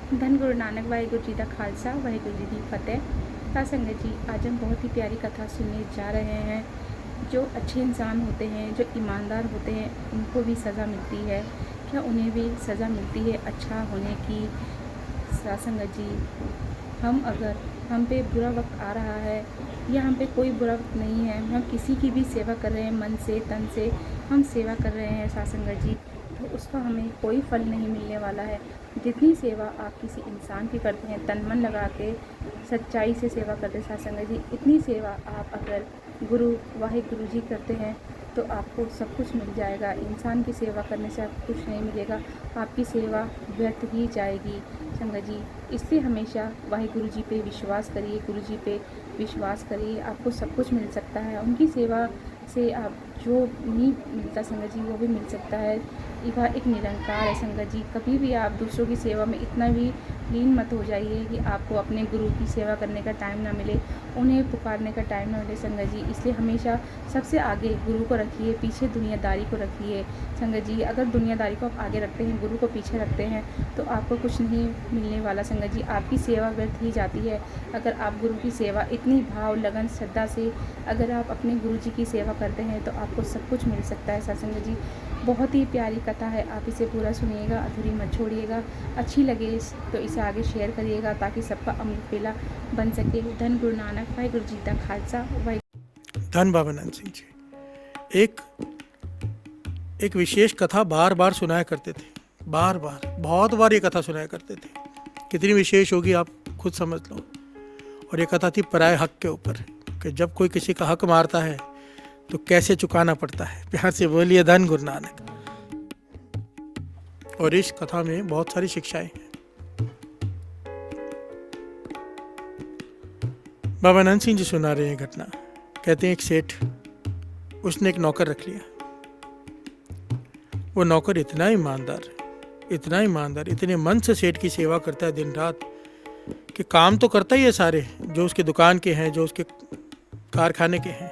धन गुरु नानक वाहिगुरु जी का खालसा वाहिगुरु जी की फतेह। साथ संगत जी, आज हम बहुत ही प्यारी कथा सुनने जा रहे हैं। जो अच्छे इंसान होते हैं, जो ईमानदार होते हैं, उनको भी सज़ा मिलती है। क्या उन्हें भी सज़ा मिलती है अच्छा होने की? साथ संगत जी, अगर हम पे बुरा वक्त आ रहा है या हम पे कोई बुरा वक्त नहीं है, हम किसी की भी सेवा कर रहे हैं, मन से तन से हम सेवा कर रहे हैं साथ संगत जी, तो उसका हमें कोई फल नहीं मिलने वाला है। जितनी सेवा आप किसी इंसान की करते हैं, तन मन लगा के सच्चाई से सेवा करते हैं साथ संगत जी, इतनी सेवा आप अगर गुरु वाहिगुरु जी करते हैं तो आपको सब कुछ मिल जाएगा। इंसान की सेवा करने से आपको कुछ नहीं मिलेगा, आपकी सेवा व्यर्थ ही जाएगी संगत जी। इसलिए हमेशा वाहिगुरु जी पे विश्वास करिए, गुरु जी पे विश्वास करिए, आपको सब कुछ मिल सकता है। उनकी सेवा से आप जो नहीं मिलता संगत जी, वो भी मिल सकता है। वह एक निरंकार है संगत जी। कभी भी आप दूसरों की सेवा में इतना भी लीन मत हो जाइए कि आपको अपने गुरु की सेवा करने का टाइम ना मिले, उन्हें पुकारने का टाइम ना मिले संगत जी। इसलिए हमेशा सबसे आगे गुरु को रखिए, पीछे दुनियादारी को रखिए संगत जी। अगर दुनियादारी को आप आगे रखते हैं, गुरु को पीछे रखते हैं, तो आपको कुछ नहीं मिलने वाला संगत जी। आपकी सेवा व्यर्थ ही जाती है। अगर आप गुरु की सेवा इतनी भाव लगन श्रद्धा से अगर आप अपने गुरु जी की सेवा करते हैं तो आपको सब कुछ मिल सकता है सत्संग जी। बहुत ही प्यारी कथा है, आप इसे पूरा सुनिएगा, अधूरी मत छोड़िएगा। अच्छी लगे तो इसे आगे शेयर करिएगा ताकि सबका अमृत पेला बन सके। धन गुरु नानक वाहिगुरु जी का खालसा वाहिगुरु। धन बाबा नंद सिंह जी एक विशेष कथा बार बार सुनाया करते थे, बहुत बार ये कथा सुनाया करते थे। कितनी विशेष होगी आप खुद समझ लो। और ये कथा थी पराये हक के ऊपर, कि जब कोई किसी का हक मारता है तो कैसे चुकाना पड़ता है। प्यार से बोलिए धन गुरु नानक। और इस कथा में बहुत सारी शिक्षाएं हैं। बाबा नंद सिंह जी सुना रहे हैं घटना। कहते हैं एक सेठ, उसने एक नौकर रख लिया। वो नौकर इतना ईमानदार, इतने मन से सेठ की सेवा करता है दिन रात, कि काम तो करता ही है सारे जो उसके दुकान के हैं, जो उसके कारखाने के हैं,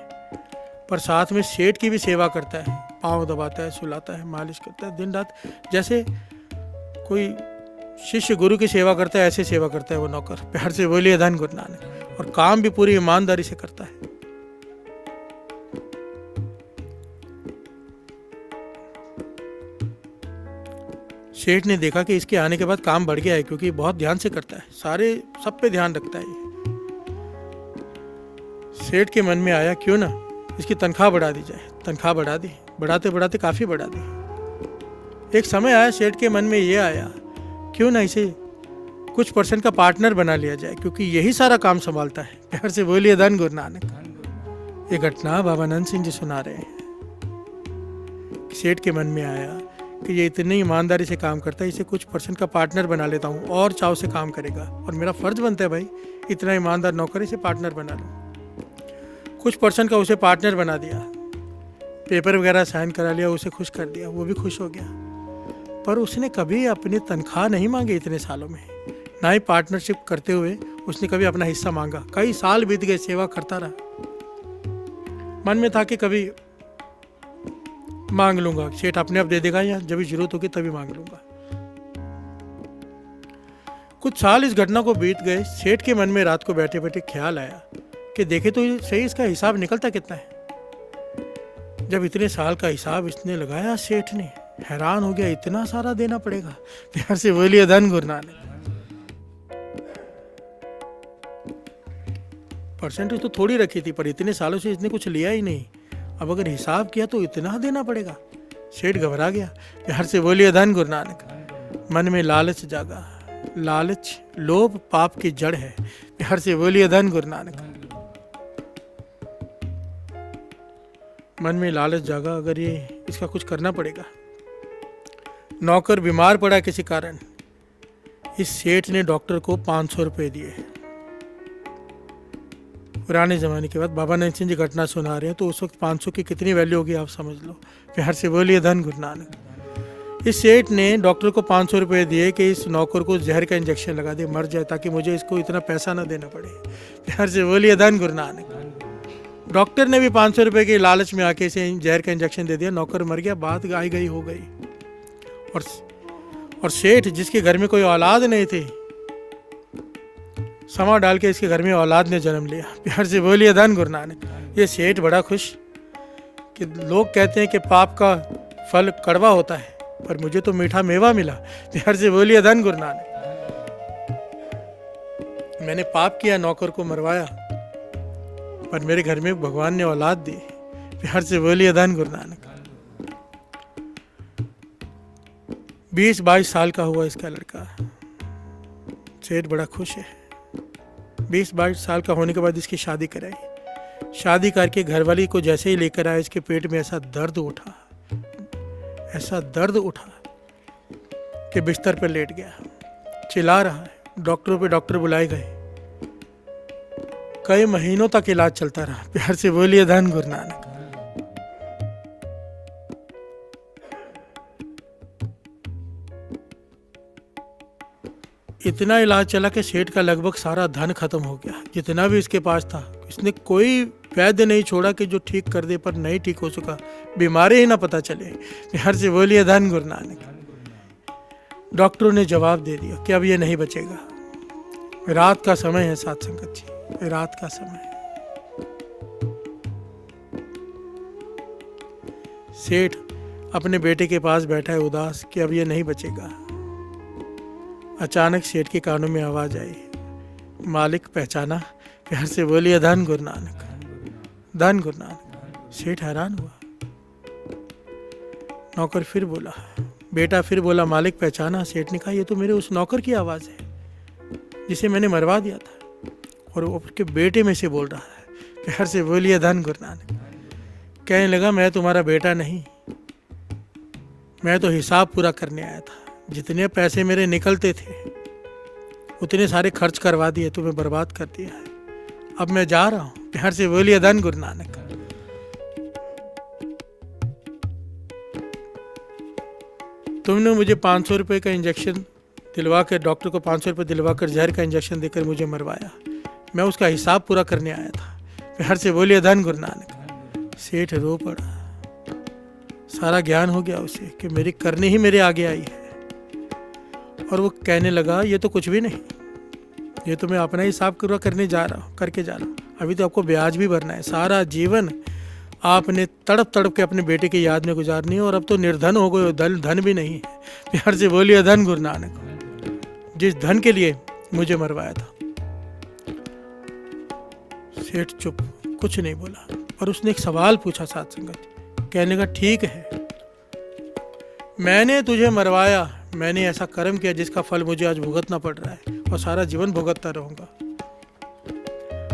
पर साथ में सेठ की भी सेवा करता है। पाँव दबाता है, सुलाता है, मालिश करता है दिन रात। जैसे कोई शिष्य गुरु की सेवा करता है, ऐसे सेवा करता है वो नौकर। प्यार से बोलिए धन गुरु नानक। और काम भी पूरी ईमानदारी से करता है। सेठ ने देखा कि इसके आने के बाद काम बढ़ गया है, क्योंकि बहुत ध्यान से करता है, सारे सब पे ध्यान रखता है। सेठ के मन में आया क्यों ना इसकी तनख्वाह बढ़ा दी जाए। तनख्वाह बढ़ा दी, बढ़ाते बढ़ाते काफ़ी बढ़ा दी। एक समय आया सेठ के मन में ये आया क्यों ना इसे कुछ % का पार्टनर बना लिया जाए, क्योंकि यही सारा काम संभालता है। प्यार से बोलिए धन गुरु नानक। ये घटना बाबा नंद सिंह जी सुना रहे हैं। सेठ के मन में आया कि ये इतनी ईमानदारी से काम करता है, इसे कुछ % का पार्टनर बना लेता हूँ, और चाव से काम करेगा। और मेरा फर्ज बनता है भाई, इतना ईमानदार नौकर, इसे पार्टनर बना लूँ। कुछ % का उसे पार्टनर बना दिया, पेपर वगैरह साइन करा लिया, उसे खुश कर दिया, वो भी खुश हो गया। पर उसने कभी अपनी तनख्वाह नहीं मांगी इतने सालों में, ना ही पार्टनरशिप करते हुए उसने कभी अपना हिस्सा मांगा। कई साल बीत गए, सेवा करता रहा। मन में था कि कभी मांग लूंगा, सेठ अपने आप दे देगा, या जब भी जरूरत होगी तभी मांग लूंगा। कुछ साल इस घटना को बीत गए। सेठ के मन में रात को बैठे बैठे ख्याल आया कि देखे तो सही इसका हिसाब निकलता कितना है। जब इतने साल का हिसाब इसने लगाया, सेठ ने हैरान हो गया, इतना सारा देना पड़ेगा। प्यार से बोलिए धन गुरु नानक। % तो थोड़ी रखी थी, पर इतने सालों से इसने कुछ लिया ही नहीं। अब अगर हिसाब किया तो इतना देना पड़ेगा। सेठ घबरा गया। प्यार से बोलिए धन गुरु नानक। मन में लालच जागा। लालच लोभ पाप की जड़ है। प्यार से बोलिए धन गुरु नानक। मन में लालच जागा, अगर ये इसका कुछ करना पड़ेगा। नौकर बीमार पड़ा किसी कारण। इस सेठ ने डॉक्टर को 500 रुपये दिए। पुराने ज़माने के बाद बाबा नंद सिंह जी घटना सुना रहे हैं, तो उस वक्त 500 की कितनी वैल्यू होगी आप समझ लो। प्यार से बोलिए धन गुरु नानक। इस सेठ ने डॉक्टर को 500 रुपये दिए कि इस नौकर को जहर का इंजेक्शन लगा दे, मर जाए, ताकि मुझे इसको इतना पैसा ना देना पड़े। प्यार से बोलिए धन गुरु नानक। डॉक्टर ने भी 500 रुपये के लालच में आके इसे जहर का इंजेक्शन दे दिया। नौकर मर गया, बात आई गई हो गई। और सेठ जिसके घर में कोई औलाद नहीं थी, समा डाल के इसके घर में औलाद ने जन्म लिया। प्यार से बोलिए धन गुरु नानक। ये सेठ बड़ा खुश कि लोग कहते हैं कि पाप का फल कड़वा होता है, पर मुझे तो मीठा मेवा मिला। प्यार से बोलिए धन गुरु नानक। मैंने पाप किया, नौकर को मरवाया, पर मेरे घर में भगवान ने औलाद दी। प्यार से बोलिए धन गुरु नानक। 20-22 साल का हुआ इसका लड़का। सेठ बड़ा खुश है। 20-22 साल का होने के बाद इसकी शादी कराई। शादी करके घरवाली को जैसे ही लेकर आया, इसके पेट में ऐसा दर्द उठा कि बिस्तर पर लेट गया, चिल्ला रहा है। डॉक्टरों पे डॉक्टर बुलाए गए, कई महीनों तक इलाज चलता रहा। प्यार से बोलिए धन गुरु नानक। इतना इलाज चला कि सेठ का लगभग सारा धन खत्म हो गया, जितना भी इसके पास था। इसने कोई वैद्य नहीं छोड़ा कि जो ठीक कर दे, पर नहीं ठीक हो सका। बीमारी ही ना पता चले। प्यार से बोलिए धन गुरु नानक। डॉक्टरों ने जवाब दे दिया कि अब ये नहीं बचेगा। रात का समय है साथ संगत जी, रात का समय। सेठ अपने बेटे के पास बैठा है उदास कि अब ये नहीं बचेगा। अचानक सेठ के कानों में आवाज आई, मालिक पहचाना? प्यार से बोलिए धन गुरु नानक, धन गुरु नानक। सेठ हैरान हुआ। नौकर फिर बोला, बेटा फिर बोला, मालिक पहचाना? सेठ ने कहा, ये तो मेरे उस नौकर की आवाज़ है जिसे मैंने मरवा दिया था, और वो उसके बेटे में से बोल रहा है। प्यार से बोलिए धन गुरु नानक। कहने लगा, मैं तुम्हारा बेटा नहीं, मैं तो हिसाब पूरा करने आया था। जितने पैसे मेरे निकलते थे उतने सारे खर्च करवा दिए, तुम्हें बर्बाद कर दिया है। अब मैं जा रहा हूँ। प्यार से बोलिए धन गुरु नानक। तुमने मुझे 500 रुपये का इंजेक्शन दिलवा कर, डॉक्टर को 500 रुपये दिलवा कर जहर का इंजेक्शन देकर मुझे मरवाया। मैं उसका हिसाब पूरा करने आया था। प्यार से बोलिए धन गुरु नानक। सेठ रो पड़ा। सारा ज्ञान हो गया उसे कि मेरी करनी ही मेरे आगे आई है। और वो कहने लगा, ये तो कुछ भी नहीं, ये तो मैं अपना हिसाब पूरा करके जा रहा हूँ। अभी तो आपको ब्याज भी भरना है। सारा जीवन आपने तड़प तड़प के अपने बेटे की याद में गुजारनी है, और अब तो निर्धन हो गए, धन भी नहीं है। प्यार से बोलिए धन गुरु नानक। जिस धन के लिए मुझे मरवाया था। सेठ चुप, कुछ नहीं बोला, पर उसने एक सवाल पूछा साथ संगत। कहने का, ठीक है, मैंने तुझे मरवाया, मैंने ऐसा कर्म किया जिसका फल मुझे आज भुगतना पड़ रहा है, और सारा जीवन भुगतता रहूंगा।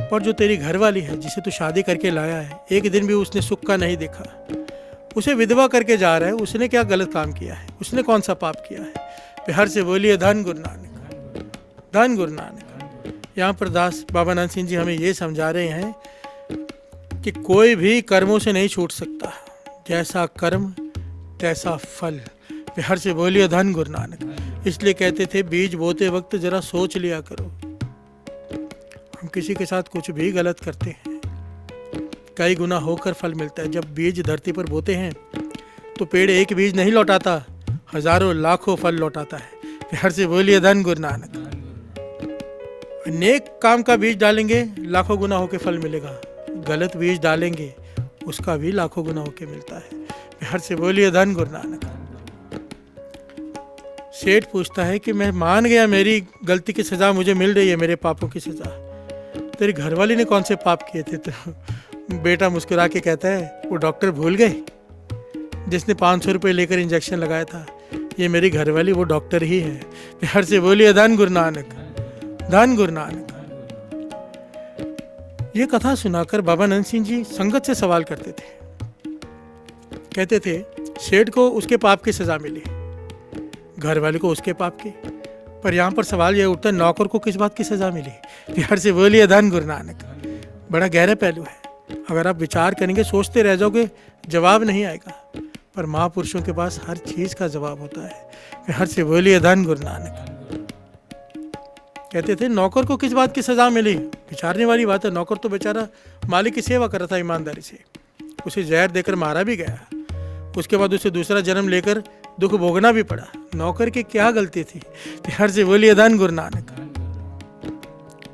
पर जो तेरी घरवाली है, जिसे तू शादी करके लाया है, एक दिन भी उसने सुख का नहीं देखा, उसे विधवा करके जा रहा है। उसने क्या गलत काम किया है? उसने कौन सा पाप किया है? प्यार से बोलिए धन गुरु नानक, धन गुरु नानक। यहाँ पर दास बाबा नानक सिंह जी हमें ये समझा रहे हैं कि कोई भी कर्मों से नहीं छूट सकता, जैसा कर्म तैसा फल। प्यार से बोलिए धन गुरु नानक। इसलिए कहते थे, बीज बोते वक्त जरा सोच लिया करो। हम किसी के साथ कुछ भी गलत करते हैं, कई गुना होकर फल मिलता है। जब बीज धरती पर बोते हैं तो पेड़ एक बीज नहीं लौटाता, हजारों लाखों फल लौटाता है। प्यार से बोलिए धन गुरु नानक। नेक काम का बीज डालेंगे, लाखों गुना होकर फल मिलेगा। गलत बीज डालेंगे, उसका भी लाखों गुना होकर मिलता है। प्यार से बोलिए धन गुरु नानक। सेठ पूछता है कि मैं मान गया, मेरी गलती की सजा मुझे मिल रही है, मेरे पापों की सजा। तेरी घरवाली ने कौन से पाप किए थे? तो बेटा मुस्कुरा के कहता है, वो डॉक्टर भूल गए जिसने 500 रुपये लेकर इंजेक्शन लगाया था। ये मेरी घरवाली वो डॉक्टर ही है। प्यार से बोलिए धन गुरु नानक, धन गुरु नानक। ये कथा सुनाकर बाबा नंद सिंह जी संगत से सवाल करते थे। कहते थे, सेठ को उसके पाप की सजा मिली, घरवाले को उसके पाप की, पर यहाँ पर सवाल यह उठता है, नौकर को किस बात की सजा मिली? प्यार से बोलिए धन गुरु नानक। बड़ा गहरा पहलू है। अगर आप विचार करेंगे, सोचते रह जाओगे, जवाब नहीं आएगा। पर महापुरुषों के पास हर चीज का जवाब होता है। प्यार से बोलिए धन गुरु नानक। कहते थे, नौकर को किस बात की सजा मिली? विचारने वाली बात है। नौकर तो बेचारा मालिक की सेवा कर रहा था ईमानदारी से, उसे जहर देकर मारा भी गया, उसके बाद उसे दूसरा जन्म लेकर दुख भोगना भी पड़ा। नौकर की क्या गलती थी? प्यार से बोलिए धन गुरु नानक।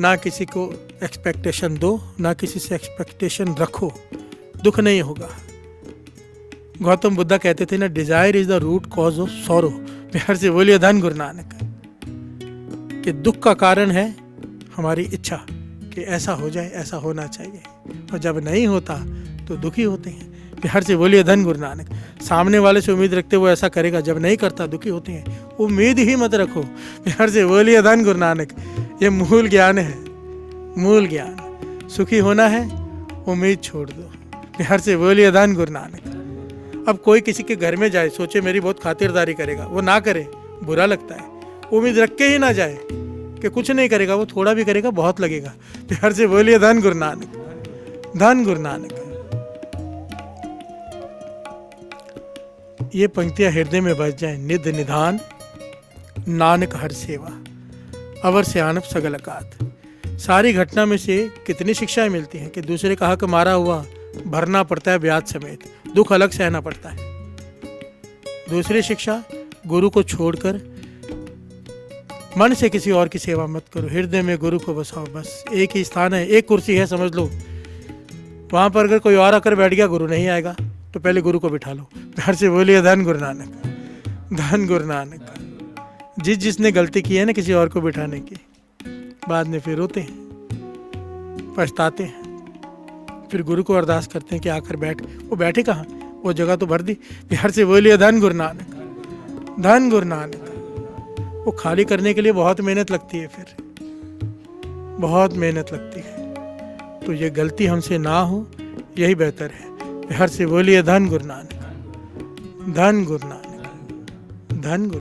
ना किसी को एक्सपेक्टेशन दो, ना किसी से एक्सपेक्टेशन रखो, दुख नहीं होगा। गौतम बुद्धा कहते थे ना, desire is the root cause of sorrow. प्यार से बोलिए धन गुरु नानक। कि दुख का कारण है हमारी इच्छा कि ऐसा हो जाए, ऐसा होना चाहिए, और जब नहीं होता तो दुखी होते हैं। प्यार से बोलिए धन गुरु नानक। सामने वाले से उम्मीद रखते हुए ऐसा करेगा, जब नहीं करता दुखी होते हैं। उम्मीद ही मत रखो। प्यार से बोलिए धन गुरु नानक। ये मूल ज्ञान है, मूल ज्ञान। सुखी होना है, उम्मीद छोड़ दो। प्यार से बोलिए धन गुरु नानक। अब कोई किसी के घर में जाए, सोचे मेरी बहुत खातिरदारी करेगा, वो ना करे, बुरा लगता है। उम्मीद रख के ही ना जाए कि कुछ नहीं करेगा, वो थोड़ा भी करेगा बहुत लगेगा। प्यार से बोलिए धन गुरु नानक, धन गुरु नानक। ये पंक्तियां हृदय में बस जाएं। निध निधान नानक हर सेवा, अवर से आनप सगल अकात। सारी घटना में से कितनी शिक्षाएं मिलती हैं कि दूसरे का हक मारा हुआ भरना पड़ता है ब्याज समेत, दुख अलग सहना पड़ता है। दूसरी शिक्षा, गुरु को छोड़कर मन से किसी और की सेवा मत करो, हृदय में गुरु को बसाओ। बस एक ही स्थान है, एक कुर्सी है, समझ लो। वहां पर अगर कोई और आकर बैठ गया, गुरु नहीं आएगा, तो पहले गुरु को बिठा लो। प्यार से बोलिए धन गुरु नानक, धन गुरु नानक। जिसने गलती की है ना किसी और को बिठाने की, बाद में फिर रोते हैं, पछताते हैं, फिर गुरु को अरदास करते हैं कि आकर बैठ। वो बैठे कहाँ, वो जगह तो भर दी। प्यार से बोलिए धन गुरु नानक, धन गुरु नानक। वो खाली करने के लिए बहुत मेहनत लगती है, फिर बहुत मेहनत लगती है। तो ये गलती हमसे ना हो, यही बेहतर है। प्यार से बोलिए धन गुरु नानक, धन गुरु नानक, धन गुरु।